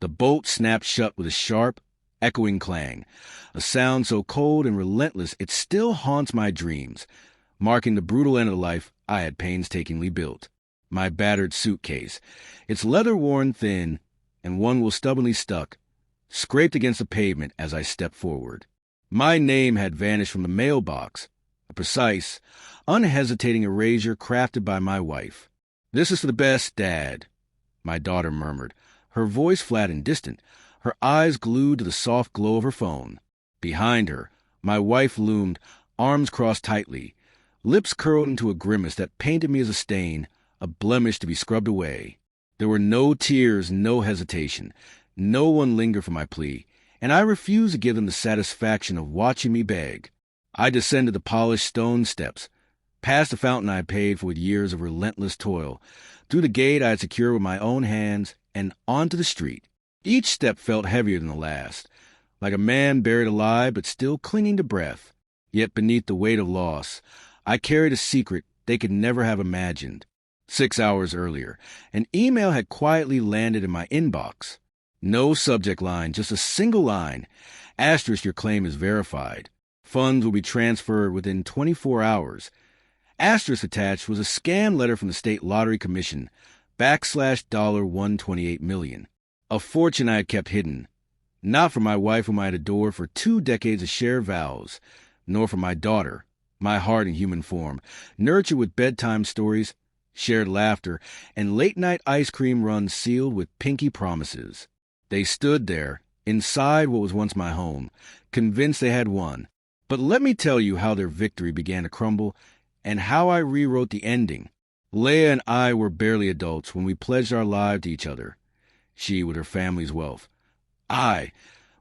The bolt snapped shut with a sharp, echoing clang, a sound so cold and relentless it still haunts my dreams, marking the brutal end of the life I had painstakingly built. My battered suitcase, its leather worn thin, and one was stubbornly stuck, scraped against the pavement as I stepped forward. My name had vanished from the mailbox, a precise, unhesitating erasure crafted by my wife. "This is for the best, Dad," my daughter murmured, her voice flat and distant, her eyes glued to the soft glow of her phone. Behind her, my wife loomed, arms crossed tightly, lips curled into a grimace that painted me as a stain, a blemish to be scrubbed away. There were no tears, no hesitation. No one lingered for my plea, and I refused to give them the satisfaction of watching me beg. I descended the polished stone steps, past the fountain I had paid for with years of relentless toil, through the gate I had secured with my own hands, and onto the street. Each step felt heavier than the last, like a man buried alive but still clinging to breath. Yet beneath the weight of loss, I carried a secret they could never have imagined. 6 hours earlier, an email had quietly landed in my inbox. No subject line, just a single line. Asterisk, your claim is verified. Funds will be transferred within 24 hours. Asterisk attached was a scam letter from the State Lottery Commission, $128 million. A fortune I had kept hidden. Not for my wife whom I had adored for 2 decades of shared vows, nor for my daughter, my heart in human form, nurtured with bedtime stories, shared laughter, and late-night ice cream runs sealed with pinky promises. They stood there, inside what was once my home, convinced they had won. But let me tell you how their victory began to crumble, and how I rewrote the ending. Leah and I were barely adults when we pledged our lives to each other. She with her family's wealth. I,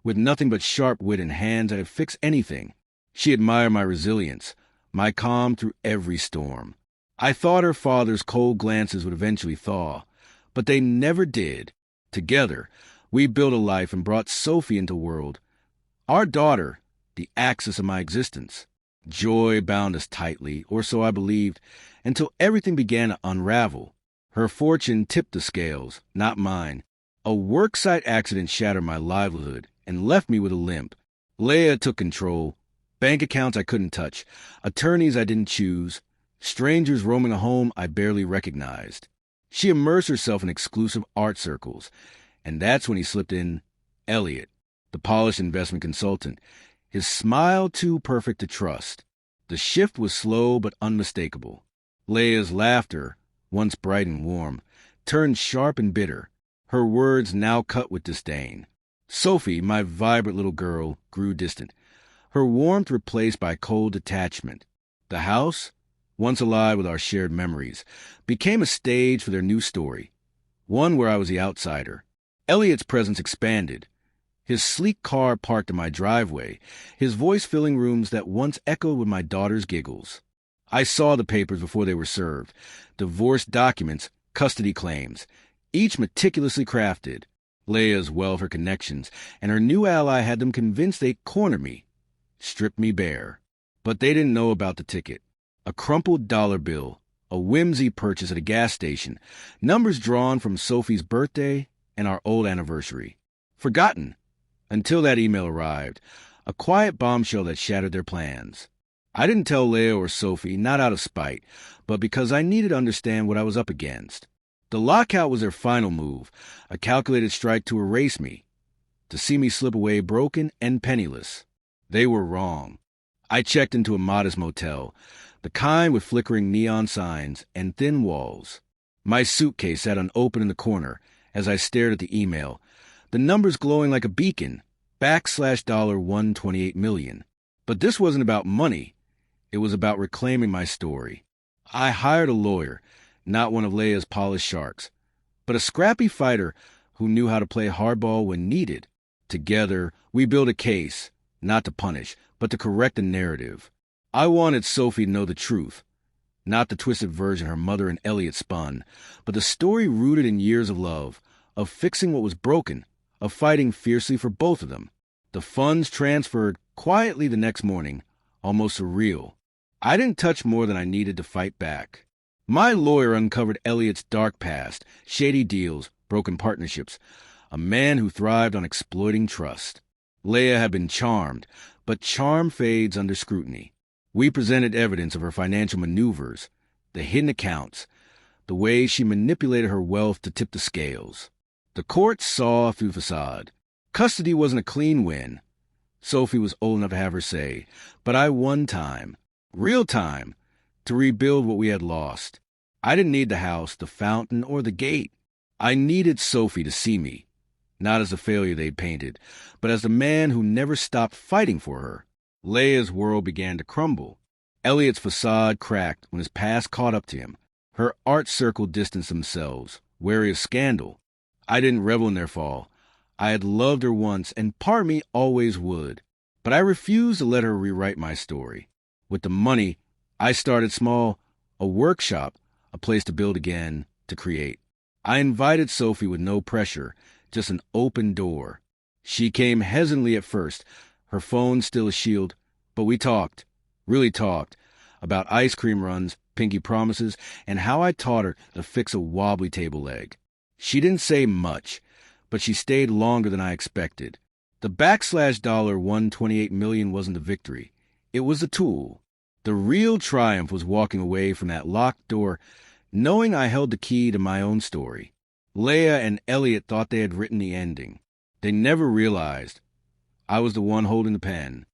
with nothing but sharp wit and hands that could fix anything. She admired my resilience, my calm through every storm. I thought her father's cold glances would eventually thaw, but they never did. Together, we built a life and brought Sophie into the world. Our daughter, the axis of my existence. Joy bound us tightly, or so I believed, until everything began to unravel. Her fortune tipped the scales, not mine. A worksite accident shattered my livelihood and left me with a limp. Leah took control. Bank accounts I couldn't touch, attorneys I didn't choose, strangers roaming a home I barely recognized. She immersed herself in exclusive art circles, and that's when he slipped in Elliot, the polished investment consultant, his smile too perfect to trust. The shift was slow but unmistakable. Leah's laughter, once bright and warm, turned sharp and bitter, her words now cut with disdain. Sophie, my vibrant little girl, grew distant, her warmth replaced by cold detachment. The house, once alive with our shared memories, became a stage for their new story, one where I was the outsider. Elliot's presence expanded, his sleek car parked in my driveway, his voice filling rooms that once echoed with my daughter's giggles. I saw the papers before they were served, divorce documents, custody claims, each meticulously crafted. Leah's wealth, her connections, and her new ally had them convinced they'd corner me, stripped me bare. But they didn't know about the ticket. A crumpled dollar bill, a whimsy purchase at a gas station, numbers drawn from Sophie's birthday and our old anniversary. Forgotten, until that email arrived, a quiet bombshell that shattered their plans. I didn't tell Leah or Sophie, not out of spite, but because I needed to understand what I was up against. The lockout was their final move, a calculated strike to erase me, to see me slip away broken and penniless. They were wrong. I checked into a modest motel, the kind with flickering neon signs and thin walls. My suitcase sat unopened in the corner as I stared at the email, the numbers glowing like a beacon, $128 million. But this wasn't about money. It was about reclaiming my story. I hired a lawyer, not one of Leah's polished sharks, but a scrappy fighter who knew how to play hardball when needed. Together, we built a case, not to punish, but to correct the narrative. I wanted Sophie to know the truth, not the twisted version her mother and Elliot spun, but the story rooted in years of love, of fixing what was broken, of fighting fiercely for both of them. The funds transferred quietly the next morning, almost surreal. I didn't touch more than I needed to fight back. My lawyer uncovered Elliot's dark past, shady deals, broken partnerships, a man who thrived on exploiting trust. Leah had been charmed, but charm fades under scrutiny. We presented evidence of her financial maneuvers, the hidden accounts, the way she manipulated her wealth to tip the scales. The court saw through facade. Custody wasn't a clean win. Sophie was old enough to have her say, but I won time, real time, to rebuild what we had lost. I didn't need the house, the fountain, or the gate. I needed Sophie to see me, not as the failure they'd painted, but as the man who never stopped fighting for her. Leah's world began to crumble. Elliot's facade cracked when his past caught up to him. Her art circle distanced themselves, wary of scandal. I didn't revel in their fall. I had loved her once, and part of me always would. But I refused to let her rewrite my story. With the money, I started small, a workshop, a place to build again, to create. I invited Sophie with no pressure, just an open door. She came hesitantly at first, her phone still a shield, but we talked, really talked, about ice cream runs, pinky promises, and how I taught her to fix a wobbly table leg. She didn't say much, but she stayed longer than I expected. The $128 million wasn't the victory. It was the tool. The real triumph was walking away from that locked door, knowing I held the key to my own story. Leah and Elliot thought they had written the ending. They never realized I was the one holding the pen.